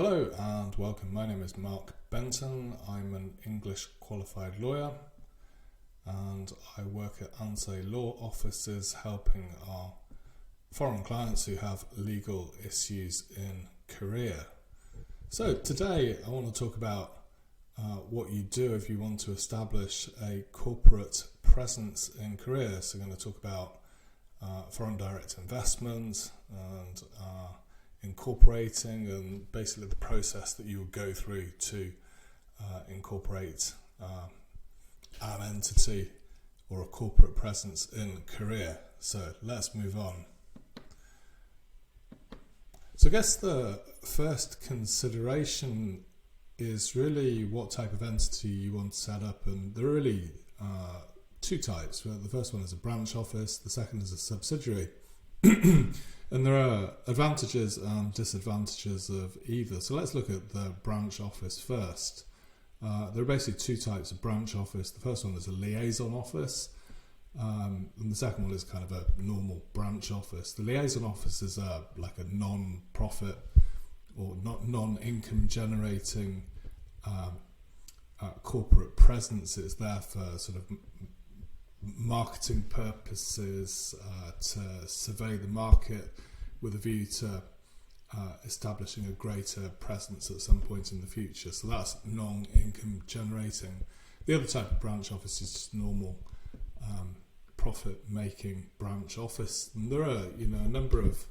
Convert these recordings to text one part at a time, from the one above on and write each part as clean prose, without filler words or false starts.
Hello and welcome. My name is Mark Benton. I'm an English qualified lawyer and I work at Ahnse law offices helping our foreign clients who have legal issues in Korea. So today I want to talk about what you do if you want to establish a corporate presence in Korea. So I'm going to talk about foreign direct investment and incorporating and basically the process that you will go through to incorporate an entity or a corporate presence in Korea. So let's move on. So I guess the first consideration is really what type of entity you want to set up, and there are really two types. The first one is a branch office, the second is a subsidiary. And there are advantages and disadvantages of either. So let's look at the branch office first. There are basically two types of branch office. The first one is a liaison office, and the second one is kind of a normal branch office. The liaison office is like a non-profit or non-income generating corporate presence. It's there for sort of marketing purposes, to survey the market with a view to establishing a greater presence at some point in the future. So that's non-income generating. The other type of branch office is just normal profit-making branch office. And there are, a number of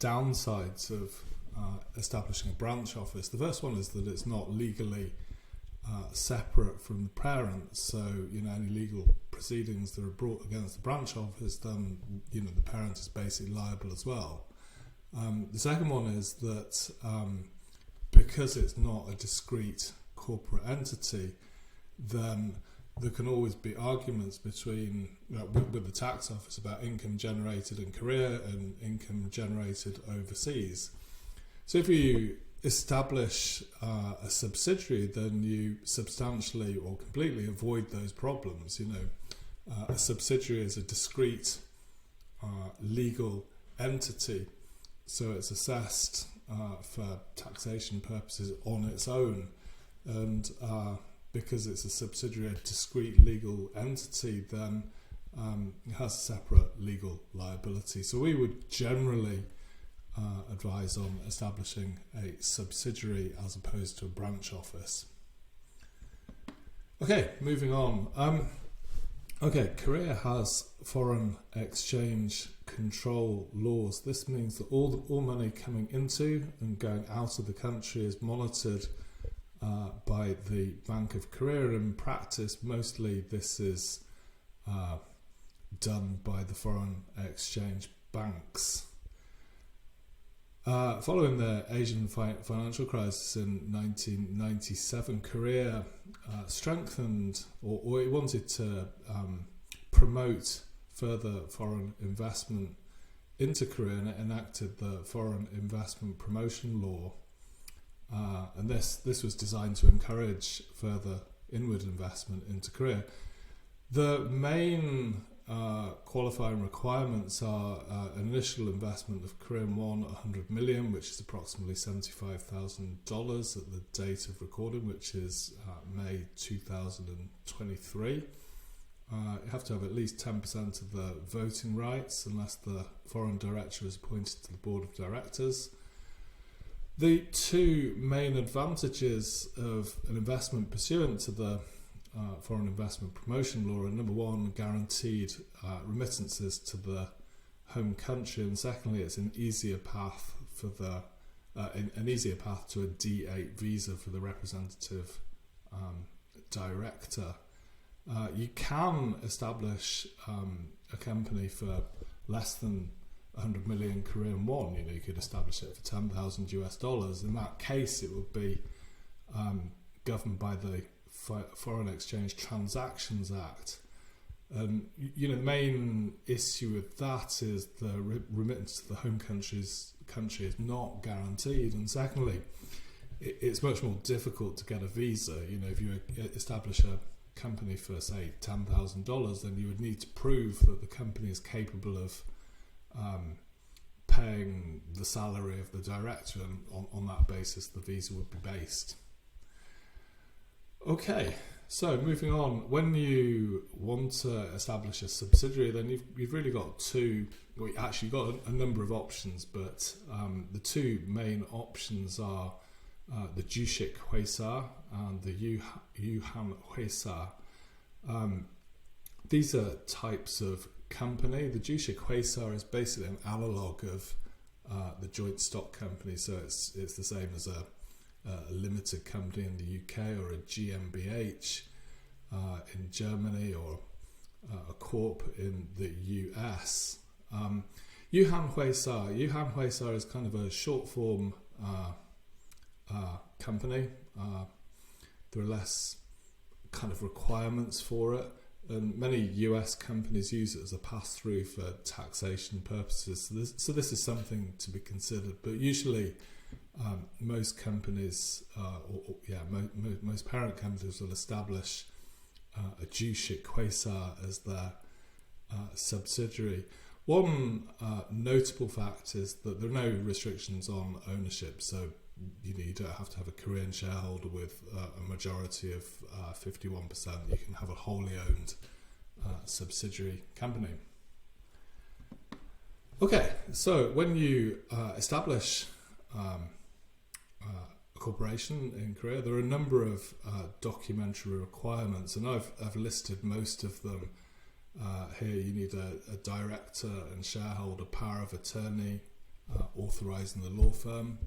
downsides of establishing a branch office. The first one is that it's not legally separate from the parent, so any legal proceedings that are brought against the branch office, then the parent is basically liable as well. The second one is that because it's not a discrete corporate entity, then there can always be arguments between with the tax office about income generated in Korea and income generated overseas. So if you establish a subsidiary, then you substantially or completely avoid those problems. A subsidiary is a discrete legal entity, so it's assessed for taxation purposes on its own, and because it's a subsidiary, a discrete legal entity, then it has separate legal liability. So we would generally advise on establishing a subsidiary as opposed to a branch office. Okay, moving on. Korea has foreign exchange control laws. This means that all money coming into and going out of the country is monitored by the Bank of Korea. In practice, mostly this is done by the foreign exchange banks. Following the Asian financial crisis in 1997, Korea strengthened or it wanted to promote further foreign investment into Korea, and it enacted the Foreign Investment Promotion Law. And this was designed to encourage further inward investment into Korea. The main qualifying requirements are an initial investment of Korean won 100 million, which is approximately $75,000 at the date of recording, which is May 2023. You have to have at least 10% of the voting rights unless the foreign director is appointed to the board of directors. The two main advantages of an investment pursuant to the Foreign Investment Promotion Law are, number one, guaranteed remittances to the home country, and secondly, it's an easier path to a D8 visa for the representative director. You can establish a company for less than 100 million Korean won. You could establish it for $10,000 US. In that case, it would be governed by the Foreign Exchange Transactions Act. The main issue with that is the remittance to the home country is not guaranteed, and secondly, it's much more difficult to get a visa. If you establish a company for say $10,000, then you would need to prove that the company is capable of paying the salary of the director, and on that basis the visa would be based. Okay, so moving on, when you want to establish a subsidiary, then you've really got actually got a number of options, but the two main options are the Jushik Huesa and the Yuhan Huesa. These are types of company. The Jushik Huesa is basically an analogue of the joint stock company, so it's the same as a limited company in the UK, or a GmbH in Germany, or a corp in the US. Yuhan Huesa is kind of a short form company. There are less kind of requirements for it, and many US companies use it as a pass-through for taxation purposes. So this is something to be considered. But usually, most companies, most parent companies will establish a Jushik Huesa as their subsidiary. One notable fact is that there are no restrictions on ownership. So you don't have to have a Korean shareholder with a majority of 51%. You can have a wholly owned subsidiary company. Okay, so when you establish a corporation in Korea, there are a number of documentary requirements, and I've listed most of them here. You need a director and shareholder power of attorney authorising the law firm.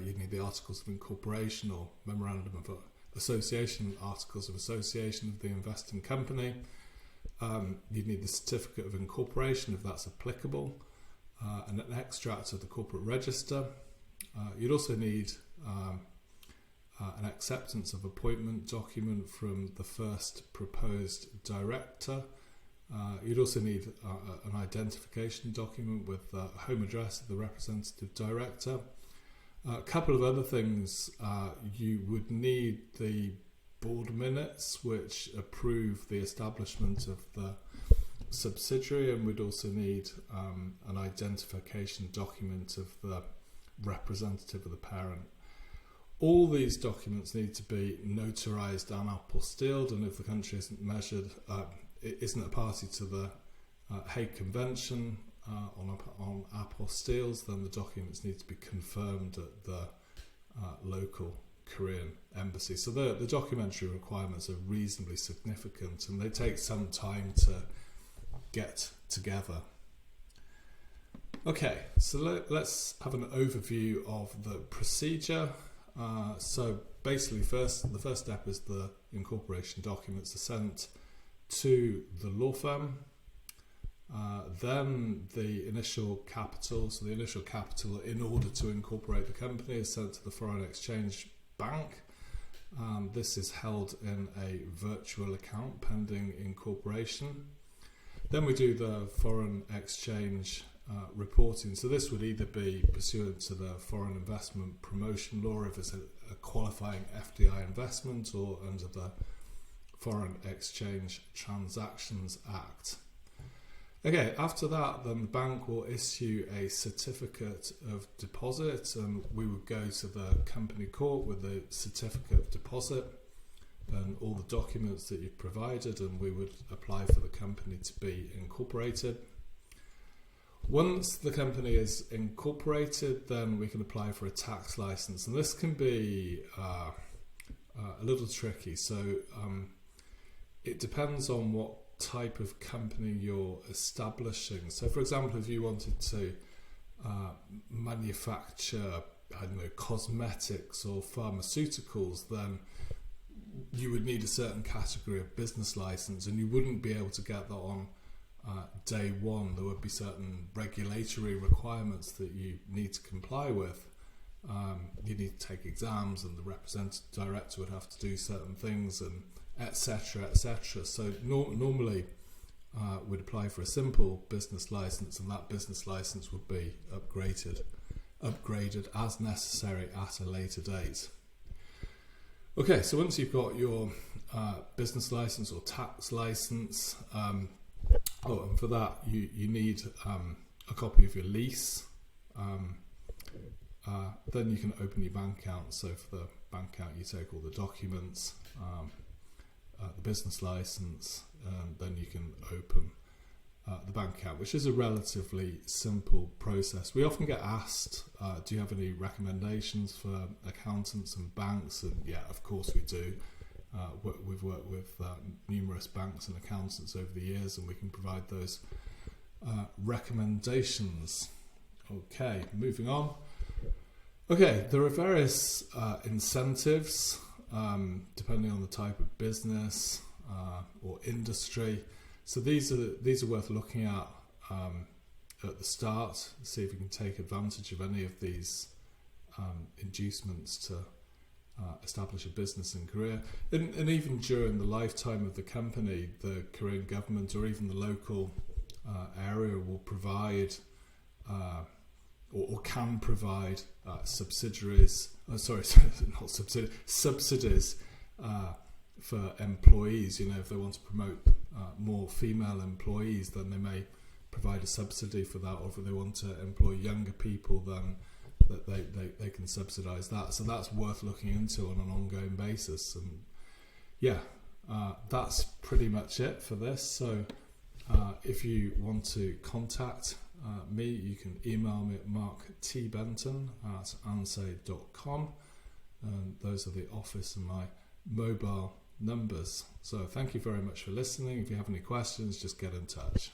You need the articles of incorporation or memorandum of association, articles of association of the investing company. You need the certificate of incorporation if that's applicable, and an extract of the corporate register. You'd also need an acceptance of appointment document from the first proposed director. You'd also need an identification document with the home address of the representative director. A couple of other things, you would need the board minutes which approve the establishment of the subsidiary, and we'd also need an identification document of the representative of the parent. All these documents need to be notarized and apostilled, and if the country isn't a party to the Hague Convention on apostilles, then the documents need to be confirmed at the local Korean embassy. So the documentary requirements are reasonably significant, and they take some time to get together. Okay, so let's have an overview of the procedure. So basically, the first step is the incorporation documents are sent to the law firm. Then the initial capital, so the initial capital in order to incorporate the company, is sent to the foreign exchange bank. This is held in a virtual account pending incorporation. Then we do the foreign exchange reporting. So this would either be pursuant to the Foreign Investment Promotion Law if it's a qualifying FDI investment, or under the Foreign Exchange Transactions Act. Okay, after that, then the bank will issue a certificate of deposit, and we would go to the company court with the certificate of deposit and all the documents that you've provided, and we would apply for the company to be incorporated. Once the company is incorporated, then we can apply for a tax license, and this can be a little tricky. So it depends on what type of company you're establishing. So for example, if you wanted to manufacture, cosmetics or pharmaceuticals, then you would need a certain category of business license, and you wouldn't be able to get that on day one. There would be certain regulatory requirements that you need to comply with. You need to take exams, and the representative director would have to do certain things, and etc. etc. So normally we'd apply for a simple business license, and that business license would be upgraded as necessary at a later date. Okay, so once you've got your business license or tax license, and for that you need a copy of your lease. Then you can open your bank account. So for the bank account, you take all the documents, the business license, and then you can open the bank account, which is a relatively simple process. We often get asked, do you have any recommendations for accountants and banks? And yeah, of course we do. We've worked with numerous banks and accountants over the years, and we can provide those recommendations. Okay, moving on. Okay, there are various incentives depending on the type of business or industry. So these are worth looking at the start. See if you can take advantage of any of these inducements to establish a business in Korea. And even during the lifetime of the company, the Korean government or even the local area will provide or can provide subsidies for employees. You know, if they want to promote more female employees, then they may provide a subsidy for that, or if they want to employ younger people, then that they can subsidise that. So that's worth looking into on an ongoing basis. And yeah, that's pretty much it for this. So if you want to contact me, you can email me at marktbenton@ahnse.com, and those are the office and my mobile numbers. So thank you very much for listening. If you have any questions, just get in touch.